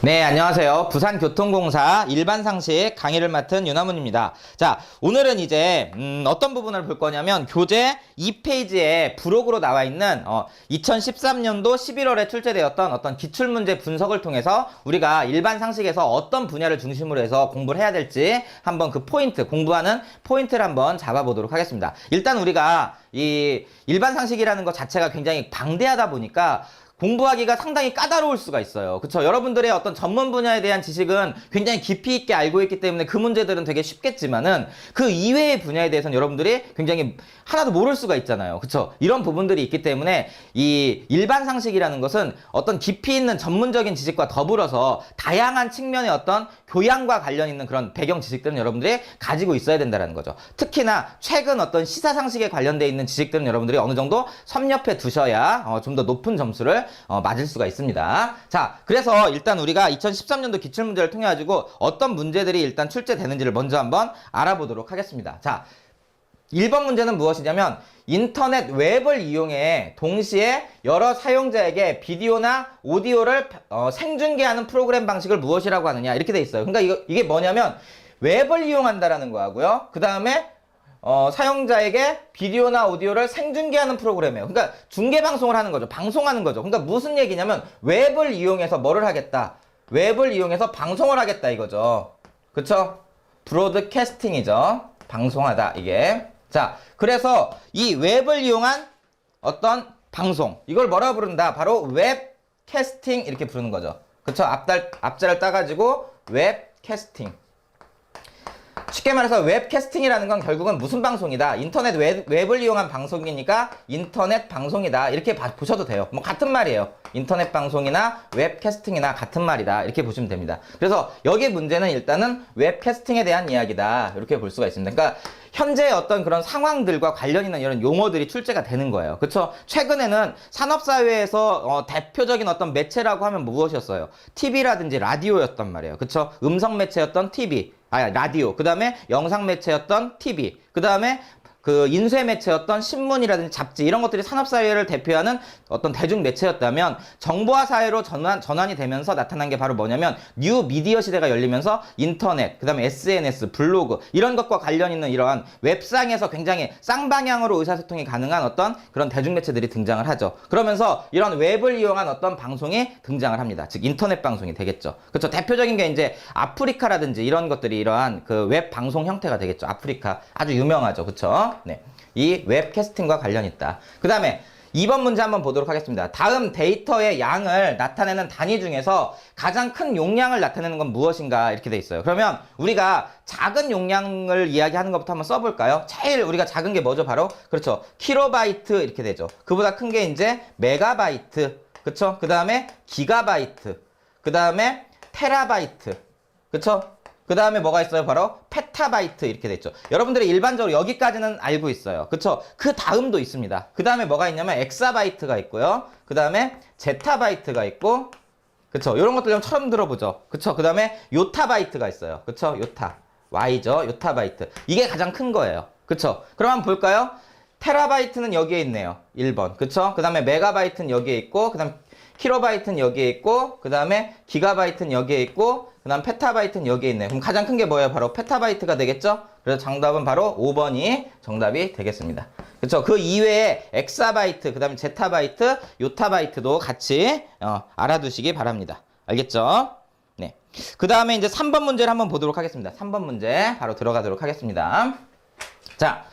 네, 안녕하세요. 부산교통공사 일반상식 강의를 맡은 윤하문입니다. 자, 오늘은 이제 어떤 부분을 볼 거냐면 교재 2페이지에 부록으로 나와 있는 2013년도 11월에 출제되었던 어떤 기출문제 분석을 통해서 우리가 일반상식에서 어떤 분야를 중심으로 해서 공부를 해야 될지 한번 그 포인트, 공부하는 포인트를 한번 잡아보도록 하겠습니다. 일단 우리가 이 일반상식이라는 것 자체가 굉장히 방대하다 보니까 공부하기가 상당히 까다로울 수가 있어요. 그쵸? 여러분들의 어떤 전문 분야에 대한 지식은 굉장히 깊이 있게 알고 있기 때문에 그 문제들은 되게 쉽겠지만은 그 이외의 분야에 대해서는 여러분들이 굉장히 하나도 모를 수가 있잖아요. 그쵸? 이런 부분들이 있기 때문에 이 일반 상식이라는 것은 어떤 깊이 있는 전문적인 지식과 더불어서 다양한 측면의 어떤 교양과 관련 있는 그런 배경 지식들은 여러분들이 가지고 있어야 된다는 거죠. 특히나 최근 어떤 시사 상식에 관련되어 있는 지식들은 여러분들이 어느 정도 섭렵해 두셔야 좀 더 높은 점수를 맞을 수가 있습니다. 자, 그래서 일단 우리가 2013년도 기출문제를 통해 가지고 어떤 문제들이 일단 출제되는지를 먼저 한번 알아보도록 하겠습니다. 자, 1번 문제는 무엇이냐면 인터넷 웹을 이용해 동시에 여러 사용자에게 비디오나 오디오를 생중계하는 프로그램 방식을 무엇이라고 하느냐 이렇게 돼 있어요. 그러니까 이게 뭐냐면 웹을 이용한다라는 거하고요. 그 다음에 사용자에게 비디오나 오디오를 생중계하는 프로그램이에요. 그러니까 중계방송을 하는 거죠. 방송하는 거죠. 그러니까 무슨 얘기냐면 웹을 이용해서 뭐를 하겠다? 웹을 이용해서 방송을 하겠다 이거죠. 그쵸? 브로드캐스팅이죠. 방송하다 이게. 자, 그래서 이 웹을 이용한 어떤 방송 이걸 뭐라 부른다? 바로 웹캐스팅 이렇게 부르는 거죠. 그쵸? 앞자를 따가지고 웹캐스팅. 쉽게 말해서 웹캐스팅이라는 건 결국은 무슨 방송이다? 인터넷 웹을 이용한 방송이니까 인터넷 방송이다. 이렇게 보셔도 돼요. 뭐 같은 말이에요. 인터넷 방송이나 웹캐스팅이나 같은 말이다. 이렇게 보시면 됩니다. 그래서 여기 문제는 일단은 웹캐스팅에 대한 이야기다. 이렇게 볼 수가 있습니다. 그러니까 현재 어떤 그런 상황들과 관련 있는 이런 용어들이 출제가 되는 거예요. 그쵸? 최근에는 산업사회에서 대표적인 어떤 매체라고 하면 무엇이었어요? TV라든지 라디오였단 말이에요. 그쵸? 음성 매체였던 TV. 라디오. 그 다음에 영상 매체였던 TV. 그 다음에 그 인쇄 매체였던 신문이라든지 잡지 이런 것들이 산업사회를 대표하는 어떤 대중 매체였다면 정보화 사회로 전환이 되면서 나타난 게 바로 뭐냐면 뉴 미디어 시대가 열리면서 인터넷, 그 다음에 SNS, 블로그 이런 것과 관련 있는 이러한 웹상에서 굉장히 쌍방향으로 의사소통이 가능한 어떤 그런 대중 매체들이 등장을 하죠. 그러면서 이런 웹을 이용한 어떤 방송이 등장을 합니다. 즉 인터넷 방송이 되겠죠. 그렇죠. 대표적인 게 이제 아프리카라든지 이런 것들이 이러한 그 웹 방송 형태가 되겠죠. 아프리카 아주 유명하죠. 그렇죠. 네. 이 웹캐스팅과 관련 있다. 그 다음에 2번 문제 한번 보도록 하겠습니다. 다음 데이터의 양을 나타내는 단위 중에서 가장 큰 용량을 나타내는 건 무엇인가 이렇게 돼 있어요. 그러면 우리가 작은 용량을 이야기하는 것부터 한번 써볼까요? 제일 우리가 작은 게 뭐죠? 바로 그렇죠. 킬로바이트 이렇게 되죠. 그보다 큰 게 이제 메가바이트. 그렇죠? 그 다음에 기가바이트. 그 다음에 테라바이트. 그렇죠? 그 다음에 뭐가 있어요? 바로 페타바이트 이렇게 돼 있죠. 여러분들이 일반적으로 여기까지는 알고 있어요. 그쵸? 그 다음도 있습니다. 그 다음에 뭐가 있냐면 엑사바이트가 있고요. 그 다음에 제타바이트가 있고, 그쵸? 이런 것들 좀 처음 들어보죠. 그쵸? 그 다음에 요타바이트가 있어요. 그쵸? 요타. Y죠. 요타바이트. 이게 가장 큰 거예요. 그쵸? 그럼 한번 볼까요? 테라바이트는 여기에 있네요. 1번. 그쵸? 그 다음에 메가바이트는 여기에 있고, 그 다음에 킬로바이트는 여기에 있고, 그 다음에 기가바이트는 여기에 있고, 그 다음 페타바이트는 여기에 있네요. 그럼 가장 큰 게 뭐예요? 바로 페타바이트가 되겠죠? 그래서 정답은 바로 5번이 정답이 되겠습니다. 그쵸? 그 이외에 엑사바이트, 그 다음에 제타바이트, 요타바이트도 같이 알아두시기 바랍니다. 알겠죠? 네. 그 다음에 이제 3번 문제를 한번 보도록 하겠습니다. 3번 문제 바로 들어가도록 하겠습니다. 자.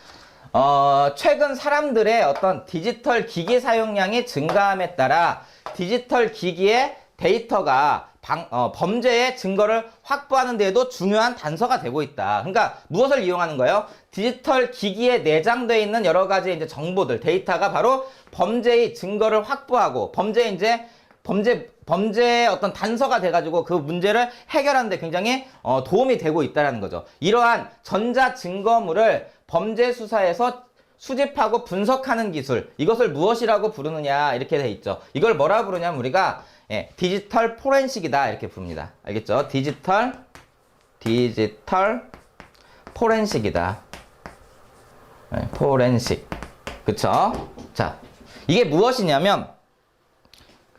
최근 사람들의 어떤 디지털 기기 사용량이 증가함에 따라 디지털 기기의 데이터가 범죄의 증거를 확보하는 데에도 중요한 단서가 되고 있다. 그러니까 무엇을 이용하는 거예요? 디지털 기기에 내장되어 있는 여러 가지 이제 정보들, 데이터가 바로 범죄의 증거를 확보하고 범죄의 어떤 단서가 돼가지고 그 문제를 해결하는 데 굉장히 도움이 되고 있다는 거죠. 이러한 전자증거물을 범죄 수사에서 수집하고 분석하는 기술, 이것을 무엇이라고 부르느냐 이렇게 돼 있죠. 이걸 뭐라 부르냐면 우리가 디지털 포렌식이다 이렇게 부릅니다. 알겠죠? 디지털 포렌식이다. 포렌식. 그쵸? 자, 이게 무엇이냐면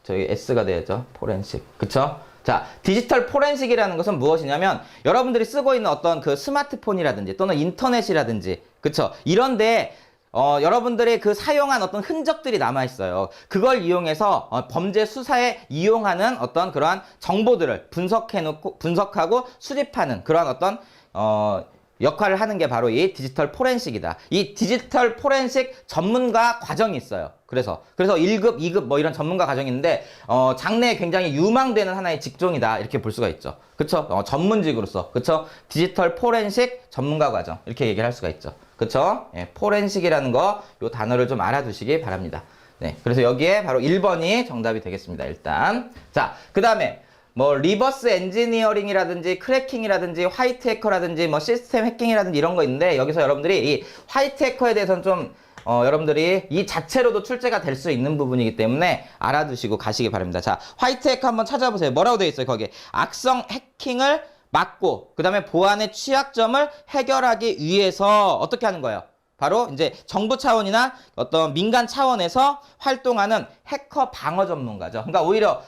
저기 S가 되죠. 포렌식. 그쵸? 자, 디지털 포렌식이라는 것은 무엇이냐면 여러분들이 쓰고 있는 어떤 그 스마트폰이라든지 또는 인터넷이라든지 그쵸? 이런데 여러분들이 그 사용한 어떤 흔적들이 남아 있어요. 그걸 이용해서 범죄 수사에 이용하는 어떤 그러한 정보들을 분석하고 수집하는 그러한 어떤 역할을 하는 게 바로 이 디지털 포렌식이다. 이 디지털 포렌식 전문가 과정이 있어요. 그래서 1급, 2급 뭐 이런 전문가 과정이 있는데 장래에 굉장히 유망되는 하나의 직종이다. 이렇게 볼 수가 있죠. 그쵸? 전문직으로서. 그쵸? 디지털 포렌식 전문가 과정. 이렇게 얘기를 할 수가 있죠. 그쵸? 예, 포렌식이라는 거, 요 단어를 좀 알아두시기 바랍니다. 네. 그래서 여기에 바로 1번이 정답이 되겠습니다. 일단. 자, 그 다음에 뭐 리버스 엔지니어링이라든지 크래킹이라든지 화이트 해커라든지 뭐 시스템 해킹이라든지 이런 거 있는데 여기서 여러분들이 이 화이트 해커에 대해서는 좀 여러분들이 이 자체로도 출제가 될 수 있는 부분이기 때문에 알아두시고 가시기 바랍니다. 자, 화이트 해커 한번 찾아보세요. 뭐라고 되어 있어요? 거기에 악성 해킹을 막고 그 다음에 보안의 취약점을 해결하기 위해서 어떻게 하는 거예요? 바로 이제 정부 차원이나 어떤 민간 차원에서 활동하는 해커 방어 전문가죠. 그러니까 오히려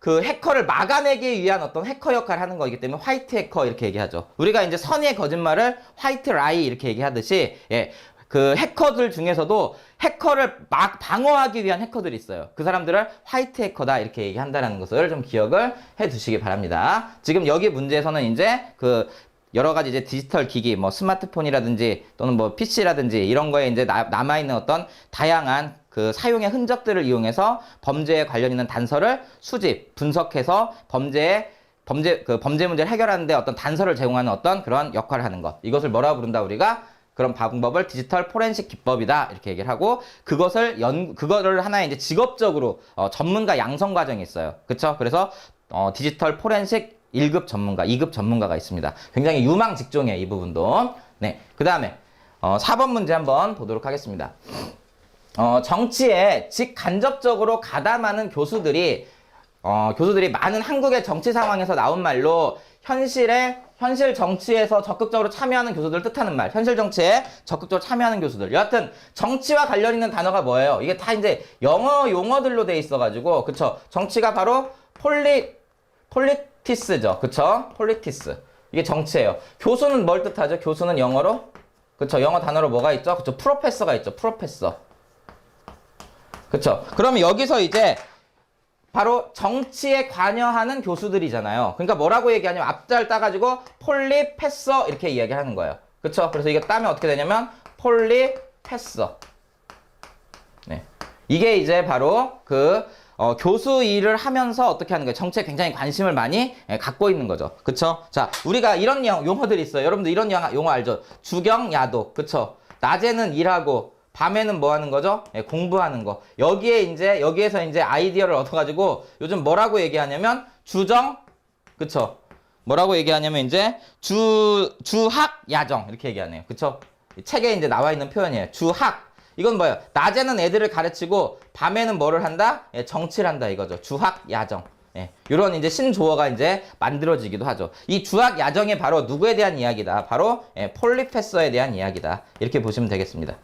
그 해커를 막아내기 위한 어떤 해커 역할을 하는 거기 때문에 화이트 해커 이렇게 얘기하죠. 우리가 이제 선의의 거짓말을 화이트 라이 이렇게 얘기하듯이 예, 그 해커들 중에서도 해커를 막 방어하기 위한 해커들이 있어요. 그 사람들을 화이트 해커다 이렇게 얘기한다는 것을 좀 기억을 해 두시기 바랍니다. 지금 여기 문제에서는 이제 그 여러 가지 이제 디지털 기기, 뭐 스마트폰이라든지 또는 뭐 PC라든지 이런 거에 이제 남아있는 어떤 다양한 그 사용의 흔적들을 이용해서 범죄에 관련 있는 단서를 수집, 분석해서 범죄 문제를 해결하는데 어떤 단서를 제공하는 어떤 그런 역할을 하는 것. 이것을 뭐라 부른다 우리가? 그런 방법을 디지털 포렌식 기법이다 이렇게 얘기를 하고 그거를 하나의 이제 직업적으로 전문가 양성 과정이 있어요. 그쵸? 그래서 디지털 포렌식 1급 전문가, 2급 전문가가 있습니다. 굉장히 유망 직종이에요, 이 부분도. 네. 그 다음에 4번 문제 한번 보도록 하겠습니다. 정치에 직간접적으로 가담하는 교수들이 많은 한국의 정치 상황에서 나온 말로 현실 정치에서 적극적으로 참여하는 교수들 뜻하는 말. 현실 정치에 적극적으로 참여하는 교수들. 여하튼 정치와 관련 있는 단어가 뭐예요? 이게 다 이제 영어 용어들로 돼 있어가지고 그쵸? 정치가 바로 폴리티스죠. 그쵸? 폴리티스. 이게 정치예요. 교수는 뭘 뜻하죠? 교수는 영어로? 그쵸? 영어 단어로 뭐가 있죠? 그쵸? 프로페서가 있죠. 프로페서. 그쵸? 그러면 여기서 이제 바로 정치에 관여하는 교수들이잖아요. 그러니까 뭐라고 얘기하냐면 앞자를 따가지고 폴리페서 이렇게 이야기하는 거예요. 그쵸? 그래서 이게 따면 어떻게 되냐면 폴리페서. 네. 이게 이제 바로 그 교수 일을 하면서 어떻게 하는 거예요? 정치에 굉장히 관심을 많이 갖고 있는 거죠. 그쵸? 자, 우리가 이런 용어들이 있어요. 여러분들 이런 용어 알죠? 주경야독. 그쵸? 낮에는 일하고 밤에는 뭐 하는 거죠? 예, 공부하는 거. 여기에서 이제 아이디어를 얻어가지고 요즘 뭐라고 얘기하냐면 그쵸? 뭐라고 얘기하냐면 이제 주학야정 이렇게 얘기하네요. 그쵸? 책에 이제 나와 있는 표현이에요. 주학. 이건 뭐예요? 낮에는 애들을 가르치고 밤에는 뭐를 한다? 예, 정치를 한다 이거죠. 주학야정. 예, 이런 이제 신조어가 이제 만들어지기도 하죠. 이 주학야정이 바로 누구에 대한 이야기다? 바로 폴리페서에 대한 이야기다. 이렇게 보시면 되겠습니다.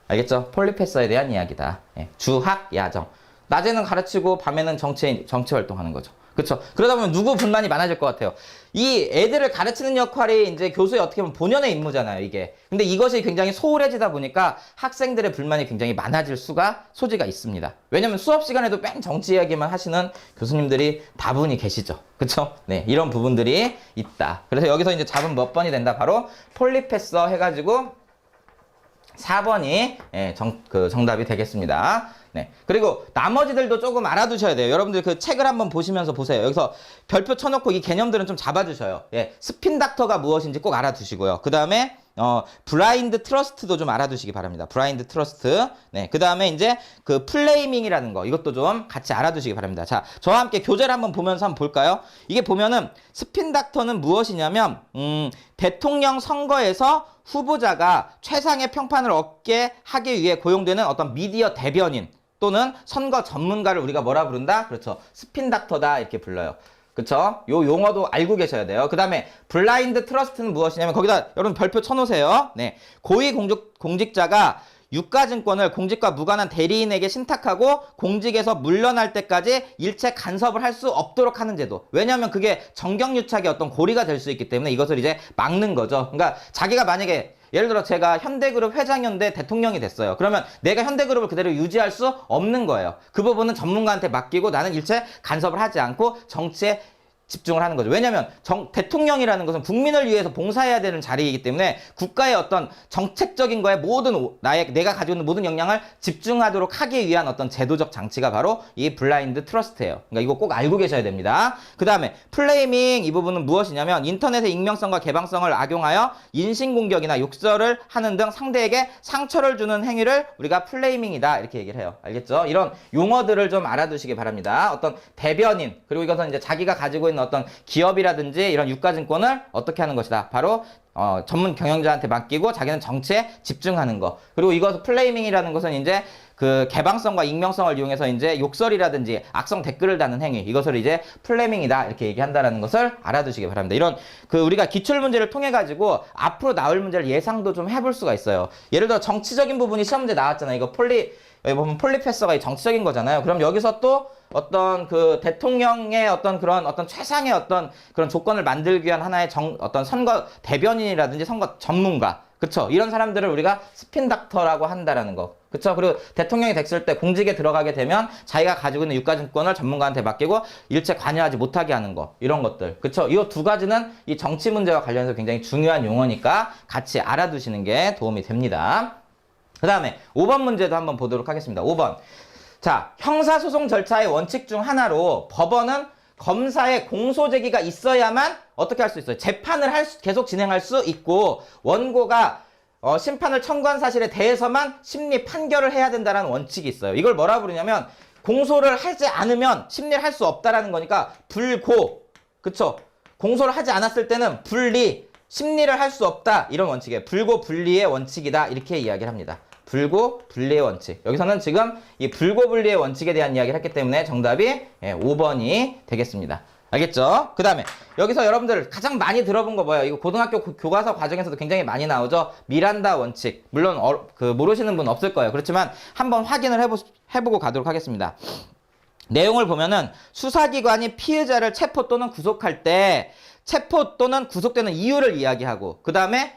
알겠죠? 폴리페서에 대한 이야기다. 예, 주학야정. 낮에는 가르치고 밤에는 정치 활동하는 거죠. 그쵸? 그러다 보면 누구 분만이 많아질 것 같아요. 이 애들을 가르치는 역할이 이제 교수의 어떻게 보면 본연의 임무잖아요, 이게. 근데 이것이 굉장히 소홀해지다 보니까 학생들의 불만이 굉장히 많아질 소지가 있습니다. 왜냐면 수업 시간에도 뺑 정치 이야기만 하시는 교수님들이 다분히 계시죠. 그쵸? 네, 이런 부분들이 있다. 그래서 여기서 이제 답은 몇 번이 된다? 바로 폴리페서 해가지고 4번이 정답이 되겠습니다. 네. 그리고 나머지들도 조금 알아두셔야 돼요. 여러분들 그 책을 한번 보시면서 보세요. 여기서 별표 쳐놓고 이 개념들은 좀 잡아주셔요. 예. 스핀 닥터가 무엇인지 꼭 알아두시고요. 그 다음에 블라인드 트러스트도 좀 알아두시기 바랍니다. 블라인드 트러스트. 네. 그 다음에 이제 그 플레이밍이라는 거 이것도 좀 같이 알아두시기 바랍니다. 자, 저와 함께 교재를 한번 보면서 한번 볼까요? 이게 보면은 스핀 닥터는 무엇이냐면 대통령 선거에서 후보자가 최상의 평판을 얻게 하기 위해 고용되는 어떤 미디어 대변인 또는 선거 전문가를 우리가 뭐라 부른다? 그렇죠. 스핀 닥터다 이렇게 불러요. 그쵸? 요 용어도 알고 계셔야 돼요. 그 다음에 블라인드 트러스트는 무엇이냐면 거기다 여러분 별표 쳐놓으세요. 네. 고위 공직자가 유가증권을 공직과 무관한 대리인에게 신탁하고 공직에서 물러날 때까지 일체 간섭을 할 수 없도록 하는 제도. 왜냐하면 그게 정경유착의 어떤 고리가 될 수 있기 때문에 이것을 이제 막는 거죠. 그러니까 자기가 만약에 예를 들어 제가 현대그룹 회장이었는데 대통령이 됐어요. 그러면 내가 현대그룹을 그대로 유지할 수 없는 거예요. 그 부분은 전문가한테 맡기고 나는 일체 간섭을 하지 않고 정치에 집중을 하는 거죠. 왜냐하면 대통령이라는 것은 국민을 위해서 봉사해야 되는 자리이기 때문에 국가의 어떤 정책적인 거에 모든 내가 가지고 있는 모든 역량을 집중하도록 하기 위한 어떤 제도적 장치가 바로 이 블라인드 트러스트예요. 그러니까 이거 꼭 알고 계셔야 됩니다. 그 다음에 플레이밍 이 부분은 무엇이냐면 인터넷의 익명성과 개방성을 악용하여 인신공격이나 욕설을 하는 등 상대에게 상처를 주는 행위를 우리가 플레이밍이다 이렇게 얘기를 해요. 알겠죠? 이런 용어들을 좀 알아두시기 바랍니다. 어떤 대변인 그리고 이것은 이제 자기가 가지고 있는 어떤 기업이라든지 이런 유가증권을 어떻게 하는 것이다. 바로 전문 경영자한테 맡기고 자기는 정치에 집중하는 거. 그리고 이것 플레이밍이라는 것은 이제 그 개방성과 익명성을 이용해서 이제 욕설이라든지 악성 댓글을 다는 행위. 이것을 이제 플레이밍이다. 이렇게 얘기한다라는 것을 알아두시기 바랍니다. 이런 그 우리가 기출 문제를 통해 가지고 앞으로 나올 문제를 예상도 좀 해볼 수가 있어요. 예를 들어 정치적인 부분이 시험 문제 나왔잖아요. 이거 여기 보면 폴리페서가 정치적인 거잖아요. 그럼 여기서 또 어떤 그 대통령의 어떤 그런 어떤 최상의 어떤 그런 조건을 만들기 위한 하나의 어떤 선거 대변인이라든지 선거 전문가. 그쵸? 이런 사람들을 우리가 스핀 닥터라고 한다라는 거. 그쵸? 그리고 대통령이 됐을 때 공직에 들어가게 되면 자기가 가지고 있는 유가증권을 전문가한테 맡기고 일체 관여하지 못하게 하는 거. 이런 것들. 그쵸? 이 두 가지는 이 정치 문제와 관련해서 굉장히 중요한 용어니까 같이 알아두시는 게 도움이 됩니다. 그 다음에 5번 문제도 한번 보도록 하겠습니다. 5번. 자, 형사소송 절차의 원칙 중 하나로 법원은 검사의 공소제기가 있어야만 어떻게 할 수 있어요? 재판을 계속 진행할 수 있고 원고가 심판을 청구한 사실에 대해서만 심리 판결을 해야 된다는 원칙이 있어요. 이걸 뭐라 부르냐면 공소를 하지 않으면 심리를 할 수 없다라는 거니까 불고, 그쵸? 공소를 하지 않았을 때는 불리, 심리를 할 수 없다 이런 원칙이에요. 불고 불리의 원칙이다 이렇게 이야기를 합니다. 불고 분리의 원칙. 여기서는 지금 이 불고 분리의 원칙에 대한 이야기를 했기 때문에 정답이 5번이 되겠습니다. 알겠죠? 그 다음에 여기서 여러분들 가장 많이 들어본 거 뭐예요? 이거 고등학교 교과서 과정에서도 굉장히 많이 나오죠? 미란다 원칙. 물론 모르시는 분 없을 거예요. 그렇지만 한번 확인을 해보고 가도록 하겠습니다. 내용을 보면은 수사기관이 피해자를 체포 또는 구속할 때 체포 또는 구속되는 이유를 이야기하고 그 다음에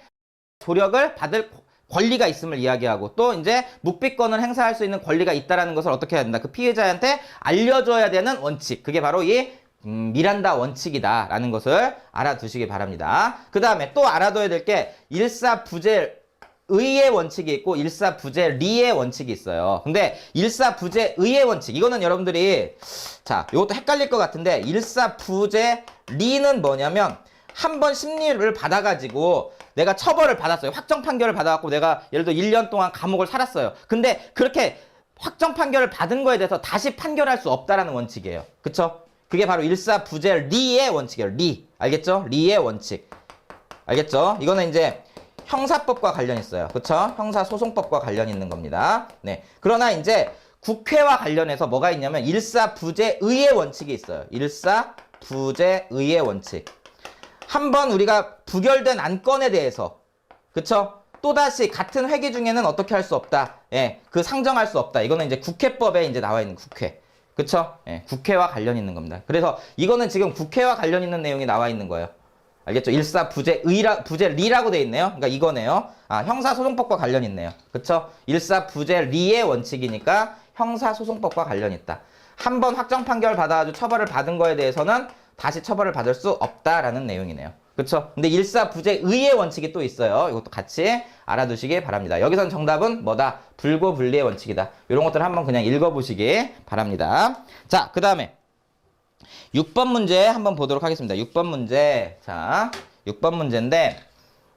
조력을 받을 권리가 있음을 이야기하고 또 이제 묵비권을 행사할 수 있는 권리가 있다라는 것을 어떻게 해야 된다. 그 피해자한테 알려줘야 되는 원칙. 그게 바로 이 미란다 원칙이다 라는 것을 알아두시기 바랍니다. 그 다음에 또 알아둬야 될 게 일사부재의의 원칙이 있고 일사부재리의 원칙이 있어요. 근데 일사부재의의 원칙 이거는 여러분들이 자 이것도 헷갈릴 것 같은데 일사부재리는 뭐냐면 한 번 심리를 받아가지고 내가 처벌을 받았어요. 확정 판결을 받아갖고 내가 예를 들어 1년 동안 감옥을 살았어요. 근데 그렇게 확정 판결을 받은 거에 대해서 다시 판결할 수 없다라는 원칙이에요. 그쵸? 그게 바로 일사부재리의 원칙이에요. 리. 알겠죠? 리의 원칙. 알겠죠? 이거는 이제 형사법과 관련 있어요. 그쵸? 형사소송법과 관련 있는 겁니다. 네. 그러나 이제 국회와 관련해서 뭐가 있냐면 일사부재의의 원칙이 있어요. 일사부재의의 원칙. 한번 우리가 부결된 안건에 대해서 그쵸? 또다시 같은 회기 중에는 어떻게 할 수 없다. 예, 그 상정할 수 없다. 이거는 이제 국회법에 이제 나와 있는 국회. 그쵸? 예, 국회와 관련 있는 겁니다. 그래서 이거는 지금 국회와 관련 있는 내용이 나와 있는 거예요. 알겠죠? 부재리라고 돼 있네요. 그러니까 이거네요. 아, 형사소송법과 관련 있네요. 그쵸? 일사부재리의 원칙이니까 형사소송법과 관련 있다. 한 번 확정 판결 받아가지고 처벌을 받은 거에 대해서는 다시 처벌을 받을 수 없다라는 내용이네요. 그쵸? 근데 일사부재의의 원칙이 또 있어요. 이것도 같이 알아두시기 바랍니다. 여기선 정답은 뭐다? 불고불리의 원칙이다. 이런 것들 한번 그냥 읽어보시기 바랍니다. 자, 그 다음에 6번 문제 한번 보도록 하겠습니다. 6번 문제. 자, 6번 문제인데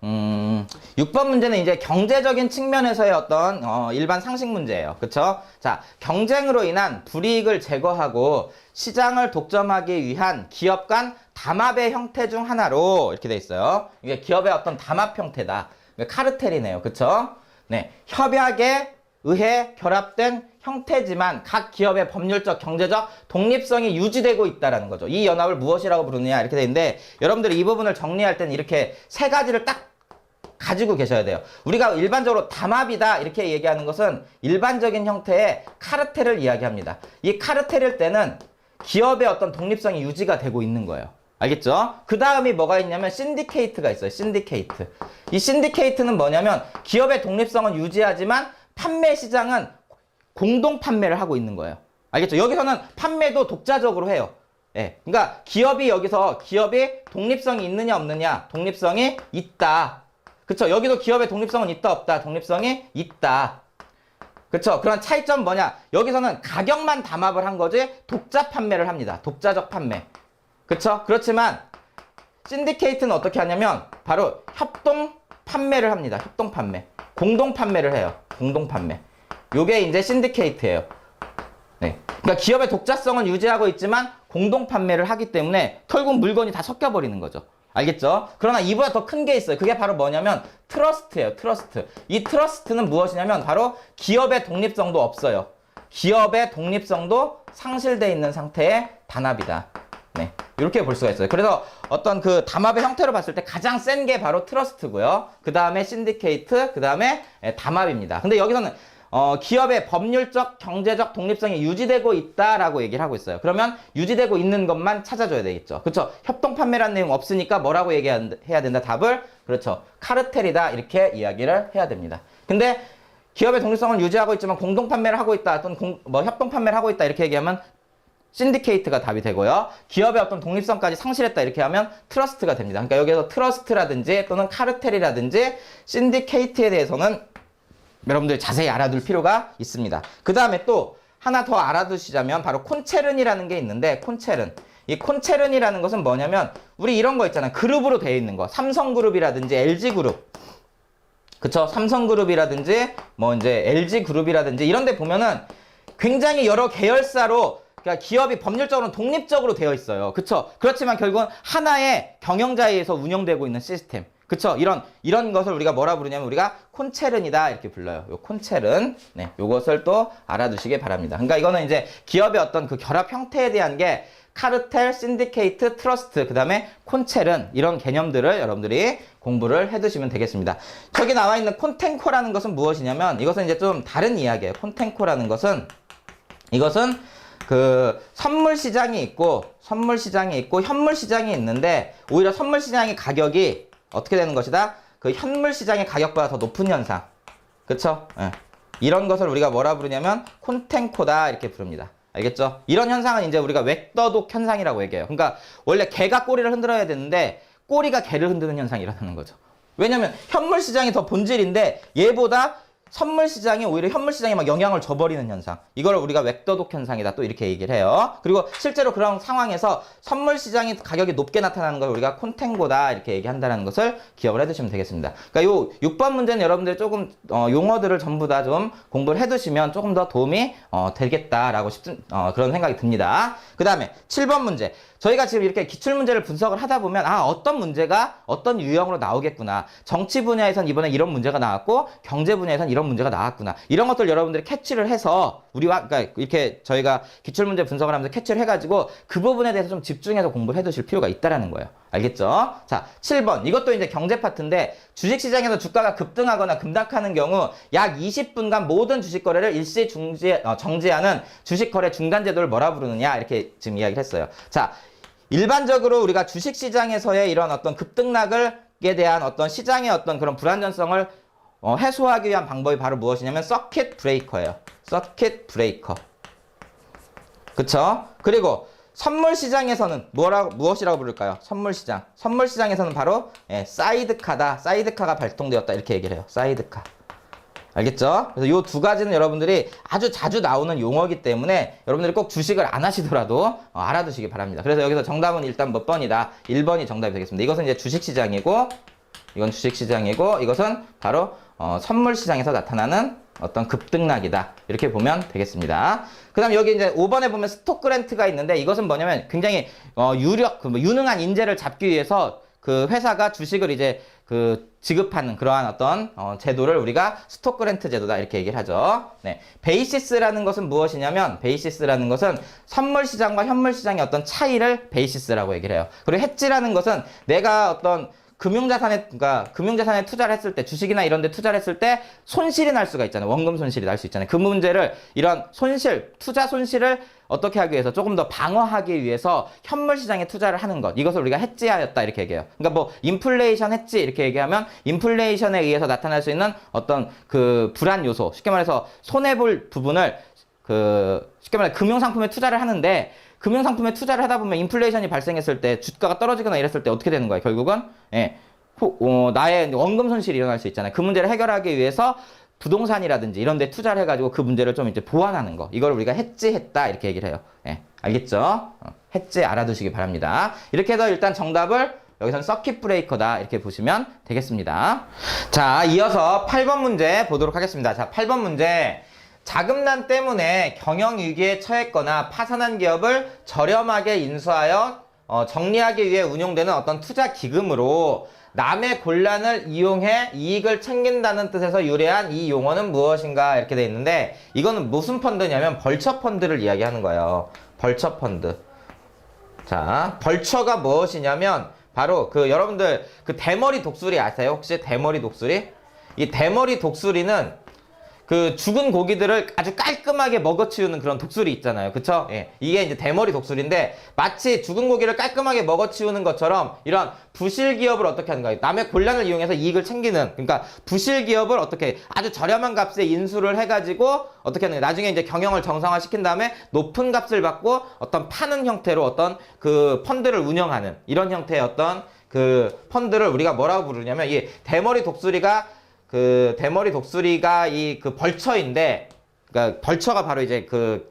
6번 문제는 이제 경제적인 측면에서의 어떤 일반 상식 문제예요. 그쵸? 자, 경쟁으로 인한 불이익을 제거하고 시장을 독점하기 위한 기업 간 담합의 형태 중 하나로 이렇게 돼 있어요. 이게 기업의 어떤 담합 형태다. 카르텔이네요. 그쵸? 네. 협약에 의해 결합된 형태지만 각 기업의 법률적, 경제적 독립성이 유지되고 있다는 거죠. 이 연합을 무엇이라고 부르느냐 이렇게 돼 있는데 여러분들이 이 부분을 정리할 때는 이렇게 세 가지를 딱 가지고 계셔야 돼요. 우리가 일반적으로 담합이다 이렇게 얘기하는 것은 일반적인 형태의 카르텔을 이야기합니다. 이 카르텔일 때는 기업의 어떤 독립성이 유지가 되고 있는 거예요. 알겠죠? 그 다음이 뭐가 있냐면 신디케이트가 있어요. 신디케이트. 이 신디케이트는 뭐냐면 기업의 독립성은 유지하지만 판매 시장은 공동 판매를 하고 있는 거예요. 알겠죠? 여기서는 판매도 독자적으로 해요. 예. 그러니까 기업이 독립성이 있느냐 없느냐? 독립성이 있다. 그쵸? 여기도 기업의 독립성은 있다 없다? 독립성이 있다. 그쵸? 그런 차이점 뭐냐? 여기서는 가격만 담합을 한 거지 독자 판매를 합니다. 독자적 판매. 그쵸? 그렇지만 신디케이트는 어떻게 하냐면 바로 협동 판매를 합니다. 협동 판매. 공동 판매를 해요. 공동 판매. 요게 이제 신디케이트예요. 네. 그러니까 기업의 독자성은 유지하고 있지만 공동 판매를 하기 때문에 결국 물건이 다 섞여 버리는 거죠. 알겠죠? 그러나 이보다 더 큰 게 있어요. 그게 바로 뭐냐면 트러스트예요. 트러스트. 이 트러스트는 무엇이냐면 바로 기업의 독립성도 없어요. 기업의 독립성도 상실되어 있는 상태의 단합이다. 네. 이렇게 볼 수가 있어요. 그래서 어떤 그 담합의 형태로 봤을 때 가장 센 게 바로 트러스트고요. 그 다음에 신디케이트, 그 다음에 담합입니다. 근데 여기서는 기업의 법률적, 경제적 독립성이 유지되고 있다라고 얘기를 하고 있어요. 그러면 유지되고 있는 것만 찾아줘야 되겠죠. 그렇죠? 협동 판매라는 내용 없으니까 뭐라고 얘기해야 된다? 답을 그렇죠. 카르텔이다 이렇게 이야기를 해야 됩니다. 근데 기업의 독립성을 유지하고 있지만 공동 판매를 하고 있다 또는 협동 판매를 하고 있다 이렇게 얘기하면 신디케이트가 답이 되고요. 기업의 어떤 독립성까지 상실했다 이렇게 하면 트러스트가 됩니다. 그러니까 여기서 트러스트라든지 또는 카르텔이라든지 신디케이트에 대해서는 여러분들 자세히 알아둘 필요가 있습니다. 그 다음에 또 하나 더 알아두시자면 바로 콘체른이라는 게 있는데 콘체른. 이 콘체른이라는 것은 뭐냐면 우리 이런 거 있잖아요. 그룹으로 되어 있는 거. 삼성그룹이라든지 LG그룹. 그쵸? 삼성그룹이라든지 뭐 이제 LG그룹이라든지 이런 데 보면은 굉장히 여러 계열사로 그러니까 기업이 법률적으로 독립적으로 되어 있어요. 그쵸? 그렇지만 결국은 하나의 경영자에 의해서 운영되고 있는 시스템. 그쵸? 이런 것을 우리가 뭐라 부르냐면 우리가 콘체른이다 이렇게 불러요. 요 콘체른. 네. 요것을 또 알아두시기 바랍니다. 그러니까 이거는 이제 기업의 어떤 그 결합 형태에 대한 게 카르텔, 신디케이트, 트러스트, 그 다음에 콘체른 이런 개념들을 여러분들이 공부를 해두시면 되겠습니다. 저기 나와 있는 콘텐코라는 것은 무엇이냐면 이것은 이제 좀 다른 이야기예요. 콘텐코라는 것은 이것은 그 선물 시장이 있고 현물 시장이 있는데 오히려 선물 시장의 가격이 어떻게 되는 것이다? 그 현물 시장의 가격보다 더 높은 현상. 그쵸? 예. 이런 것을 우리가 뭐라 부르냐면 콘텐코다 이렇게 부릅니다. 알겠죠? 이런 현상은 이제 우리가 웩더독 현상이라고 얘기해요. 그러니까 원래 개가 꼬리를 흔들어야 되는데 꼬리가 개를 흔드는 현상이 일어나는 거죠. 왜냐면 현물 시장이 더 본질인데 얘보다 선물 시장이 오히려 현물 시장에 막 영향을 줘버리는 현상. 이걸 우리가 웩더독 현상이다. 또 이렇게 얘기를 해요. 그리고 실제로 그런 상황에서 선물 시장이 가격이 높게 나타나는 걸 우리가 콘텐고다. 이렇게 얘기한다는 것을 기억을 해두시면 되겠습니다. 그러니까 요 6번 문제는 여러분들이 조금 용어들을 전부 다 좀 공부를 해두시면 조금 더 도움이 되겠다라고 그런 생각이 듭니다. 그 다음에 7번 문제. 저희가 지금 이렇게 기출문제를 분석을 하다 보면 어떤 문제가 어떤 유형으로 나오겠구나. 정치 분야에선 이번에 이런 문제가 나왔고 경제 분야에선 이런 문제가 나왔구나. 이런 것들 여러분들이 캐치를 해서 그러니까 이렇게 저희가 기출문제 분석을 하면서 캐치를 해가지고 그 부분에 대해서 좀 집중해서 공부를 해두실 필요가 있다라는 거예요. 알겠죠? 자, 7번. 이것도 이제 경제 파트인데 주식시장에서 주가가 급등하거나 급락하는 경우 약 20분간 모든 주식 거래를 일시 정지하는 주식거래 중단 제도를 뭐라 부르느냐 이렇게 지금 이야기를 했어요. 자, 일반적으로 우리가 주식시장에서의 이런 어떤 급등락에 대한 어떤 시장의 어떤 그런 불안전성을 해소하기 위한 방법이 바로 무엇이냐면 서킷 브레이커예요. 서킷 브레이커. 그쵸? 그리고 선물 시장에서는 무엇이라고 부를까요? 선물 시장. 선물 시장에서는 바로 사이드카다. 사이드카가 발동되었다. 이렇게 얘기를 해요. 사이드카. 알겠죠? 그래서 이 두 가지는 여러분들이 아주 자주 나오는 용어이기 때문에 여러분들이 꼭 주식을 안 하시더라도 알아두시기 바랍니다. 그래서 여기서 정답은 일단 몇 번이다? 1번이 정답이 되겠습니다. 이것은 이제 주식시장이고 이건 주식시장이고 이것은 바로 선물 시장에서 나타나는 어떤 급등락이다. 이렇게 보면 되겠습니다. 그 다음 여기 이제 5번에 보면 스톡 그랜트가 있는데 이것은 뭐냐면 굉장히 유능한 인재를 잡기 위해서 그 회사가 주식을 이제 지급하는 그러한 어떤 제도를 우리가 스톡 그랜트 제도다 이렇게 얘기를 하죠. 네. 베이시스라는 것은 무엇이냐면 베이시스라는 것은 선물 시장과 현물 시장의 어떤 차이를 베이시스라고 얘기를 해요. 그리고 헤지라는 것은 내가 어떤 그러니까 금융자산에 투자를 했을 때, 주식이나 이런 데 투자를 했을 때 손실이 날 수가 있잖아요. 원금 손실이 날 수 있잖아요. 그 문제를, 이런 손실, 투자 손실을 어떻게 하기 위해서, 조금 더 방어하기 위해서 현물 시장에 투자를 하는 것, 이것을 우리가 해지하였다 이렇게 얘기해요. 그러니까 뭐 인플레이션 해지 이렇게 얘기하면, 인플레이션에 의해서 나타날 수 있는 어떤 그 불안 요소, 쉽게 말해서 손해 볼 부분을 쉽게 말해 금융상품에 투자를 하는데, 금융상품에 투자를 하다 보면 인플레이션이 발생했을 때, 주가가 떨어지거나 이랬을 때 어떻게 되는 거예요? 결국은 나의 원금 손실이 일어날 수 있잖아요. 그 문제를 해결하기 위해서 부동산이라든지 이런 데 투자를 해가지고 그 문제를 좀 이제 보완하는 거, 이걸 우리가 해지했다 이렇게 얘기를 해요. 알겠죠? 해지 알아두시기 바랍니다. 이렇게 해서 일단 정답을 여기서는 서킷 브레이커다 이렇게 보시면 되겠습니다. 자, 이어서 8번 문제 보도록 하겠습니다. 자, 8번 문제. 자금난 때문에 경영위기에 처했거나 파산한 기업을 저렴하게 인수하여 정리하기 위해 운용되는 어떤 투자기금으로 남의 곤란을 이용해 이익을 챙긴다는 뜻에서 유래한 이 용어는 무엇인가 이렇게 돼 있는데, 이거는 무슨 펀드냐면 벌처 펀드를 이야기하는 거예요. 벌처 펀드. 자, 벌처가 무엇이냐면 바로 여러분들 대머리 독수리 아세요? 혹시 대머리 독수리? 이 대머리 독수리는 죽은 고기들을 아주 깔끔하게 먹어치우는 그런 독수리 있잖아요. 그쵸? 예. 이게 이제 대머리 독수리인데, 마치 죽은 고기를 깔끔하게 먹어치우는 것처럼 이런 부실 기업을 어떻게 하는가? 남의 곤란을 이용해서 이익을 챙기는, 그러니까 부실 기업을 어떻게 아주 저렴한 값에 인수를 해가지고 어떻게 하는 거예요? 나중에 이제 경영을 정상화시킨 다음에 높은 값을 받고 어떤 파는 형태로 어떤 펀드를 운영하는 이런 형태의 어떤 펀드를 우리가 뭐라고 부르냐면, 이 대머리 독수리가 이 벌처인데, 그러니까 벌처가 바로 이제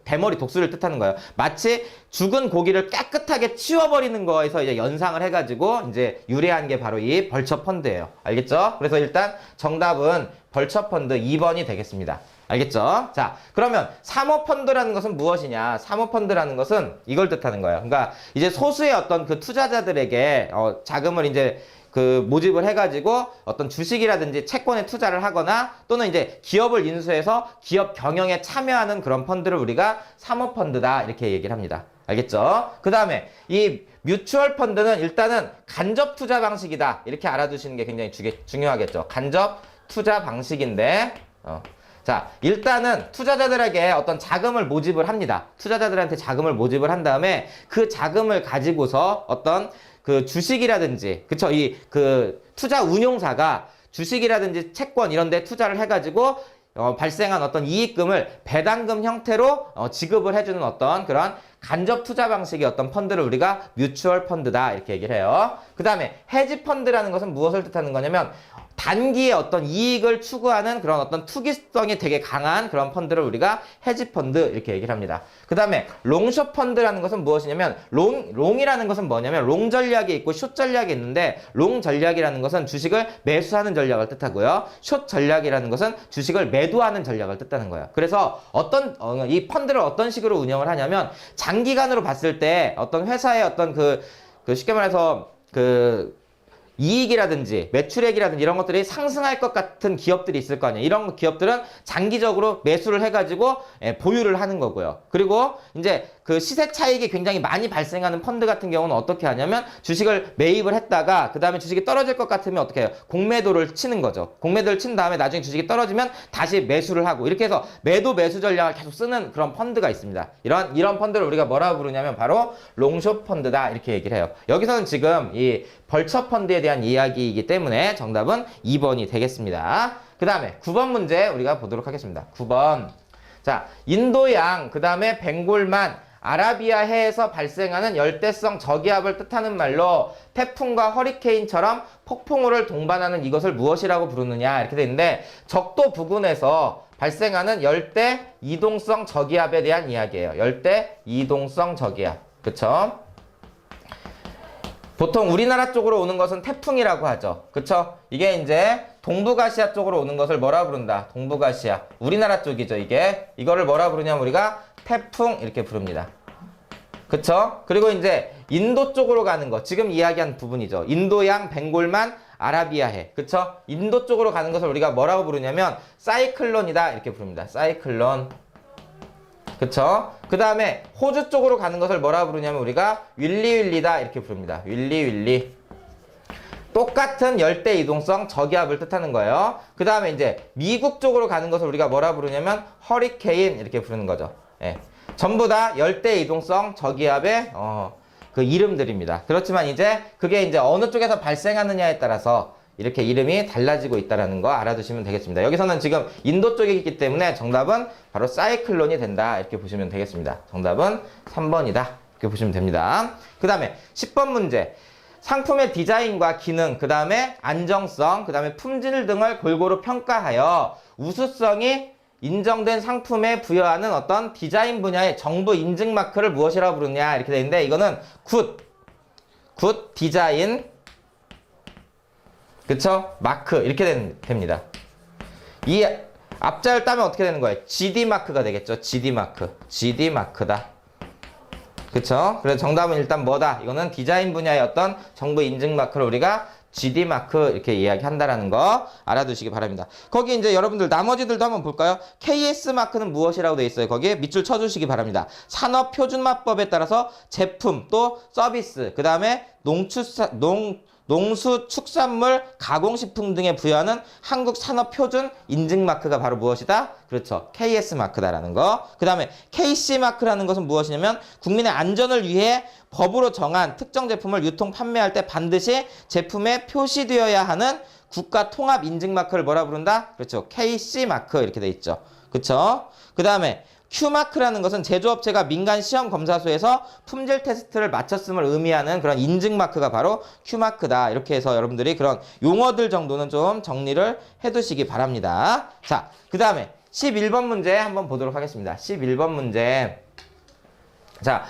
대머리 독수리를 뜻하는 거예요. 마치 죽은 고기를 깨끗하게 치워버리는 거에서 이제 연상을 해가지고 이제 유래한 게 바로 이 벌처 펀드예요. 알겠죠? 그래서 일단 정답은 벌처 펀드 2번이 되겠습니다. 알겠죠? 자, 그러면 사모펀드라는 것은 무엇이냐? 사모펀드라는 것은 이걸 뜻하는 거예요. 그러니까 이제 소수의 어떤 투자자들에게 자금을 이제 모집을 해가지고 어떤 주식이라든지 채권에 투자를 하거나, 또는 이제 기업을 인수해서 기업 경영에 참여하는 그런 펀드를 우리가 사모펀드다 이렇게 얘기를 합니다. 알겠죠? 그 다음에 이 뮤추얼 펀드는 일단은 간접 투자 방식이다 이렇게 알아두시는 게 굉장히 중요하겠죠. 간접 투자 방식인데, 자, 일단은 투자자들에게 어떤 자금을 모집을 합니다. 투자자들한테 자금을 모집을 한 다음에 그 자금을 가지고서 어떤 주식이라든지, 그쵸? 투자 운용사가 주식이라든지 채권 이런 데 투자를 해가지고, 발생한 어떤 이익금을 배당금 형태로 지급을 해주는 어떤 그런 간접 투자 방식의 어떤 펀드를 우리가 뮤추얼 펀드다 이렇게 얘기를 해요. 그 다음에 헤지 펀드라는 것은 무엇을 뜻하는 거냐면, 단기에 어떤 이익을 추구하는 그런 어떤 투기성이 되게 강한 그런 펀드를 우리가 헤지 펀드 이렇게 얘기를 합니다. 그 다음에 롱숏 펀드라는 것은 무엇이냐면, 롱이라는 것은 뭐냐면 롱 전략이 있고 숏 전략이 있는데, 롱 전략이라는 것은 주식을 매수하는 전략을 뜻하고요. 숏 전략이라는 것은 주식을 매도하는 전략을 뜻하는 거예요. 그래서 이 펀드를 어떤 식으로 운영을 하냐면, 장기간으로 봤을 때 어떤 회사의 어떤 쉽게 말해서 이익이라든지 매출액이라든지 이런 것들이 상승할 것 같은 기업들이 있을 거 아니에요. 이런 기업들은 장기적으로 매수를 해가지고 보유를 하는 거고요. 그리고 이제 시세 차익이 굉장히 많이 발생하는 펀드 같은 경우는 어떻게 하냐면, 주식을 매입을 했다가 그 다음에 주식이 떨어질 것 같으면 어떻게 해요? 공매도를 치는 거죠. 공매도를 친 다음에 나중에 주식이 떨어지면 다시 매수를 하고, 이렇게 해서 매수 전략을 계속 쓰는 그런 펀드가 있습니다. 이런 펀드를 우리가 뭐라고 부르냐면 바로 롱숏 펀드다 이렇게 얘기를 해요. 여기서는 지금 이 벌처 펀드에 대한 이야기이기 때문에 정답은 2번이 되겠습니다. 그 다음에 9번 문제 우리가 보도록 하겠습니다. 9번. 자, 인도양, 그 다음에 벵골만, 아라비아해에서 발생하는 열대성 저기압을 뜻하는 말로 태풍과 허리케인처럼 폭풍우를 동반하는 이것을 무엇이라고 부르느냐 이렇게 돼 있는데, 적도 부근에서 발생하는 열대 이동성 저기압에 대한 이야기예요. 열대 이동성 저기압. 그쵸? 보통 우리나라 쪽으로 오는 것은 태풍이라고 하죠. 그쵸? 이게 이제 동북아시아 쪽으로 오는 것을 뭐라 부른다? 동북아시아. 우리나라 쪽이죠, 이게. 이거를 뭐라 부르냐면 우리가 태풍 이렇게 부릅니다. 그쵸? 그리고 이제 인도 쪽으로 가는 거, 지금 이야기한 부분이죠. 인도양, 벵골만, 아라비아해. 그쵸? 인도 쪽으로 가는 것을 우리가 뭐라고 부르냐면 사이클론이다 이렇게 부릅니다. 사이클론. 그쵸? 그 다음에 호주 쪽으로 가는 것을 뭐라고 부르냐면 우리가 윌리윌리다 이렇게 부릅니다. 윌리윌리. 똑같은 열대 이동성 저기압을 뜻하는 거예요. 그 다음에 이제 미국 쪽으로 가는 것을 우리가 뭐라 부르냐면 허리케인 이렇게 부르는 거죠. 예. 전부 다 열대 이동성 저기압의 그 이름들입니다. 그렇지만 이제 그게 이제 어느 쪽에서 발생하느냐에 따라서 이렇게 이름이 달라지고 있다는 거 알아두시면 되겠습니다. 여기서는 지금 인도 쪽에 있기 때문에 정답은 바로 사이클론이 된다 이렇게 보시면 되겠습니다. 정답은 3번이다 이렇게 보시면 됩니다. 그 다음에 10번 문제. 상품의 디자인과 기능, 그 다음에 안정성, 그 다음에 품질 등을 골고루 평가하여 우수성이 인정된 상품에 부여하는 어떤 디자인 분야의 정부 인증 마크를 무엇이라고 부르냐 이렇게 되어 있는데 이거는 굿 디자인 그쵸? 마크 이렇게 됩니다. 이 앞자를 따면 어떻게 되는 거예요? GD 마크가 되겠죠. GD 마크다. 그쵸? 그래서 정답은 일단 뭐다? 이거는 디자인 분야의 어떤 정부 인증 마크를 우리가 GD 마크 이렇게 이야기한다라는 거 알아두시기 바랍니다. 거기 이제 여러분들 나머지들도 한번 볼까요? KS 마크는 무엇이라고 되어 있어요? 거기에 밑줄 쳐주시기 바랍니다. 산업표준화법에 따라서 제품 또 서비스 그 다음에 농수축산물 가공식품 등에 부여하는 한국산업표준 인증마크가 바로 무엇이다? 그렇죠. KS 마크다라는 거. 그 다음에 KC 마크라는 것은 무엇이냐면 국민의 안전을 위해 법으로 정한 특정 제품을 유통 판매할 때 반드시 제품에 표시되어야 하는 국가 통합 인증 마크를 뭐라 부른다? 그렇죠. KC 마크 이렇게 돼 있죠. 그렇죠? 그 다음에 Q마크라는 것은 제조업체가 민간 시험 검사소에서 품질 테스트를 마쳤음을 의미하는 그런 인증 마크가 바로 Q마크다. 이렇게 해서 여러분들이 그런 용어들 정도는 좀 정리를 해두시기 바랍니다. 자, 그 다음에 11번 문제 한번 보도록 하겠습니다. 11번 문제. 자,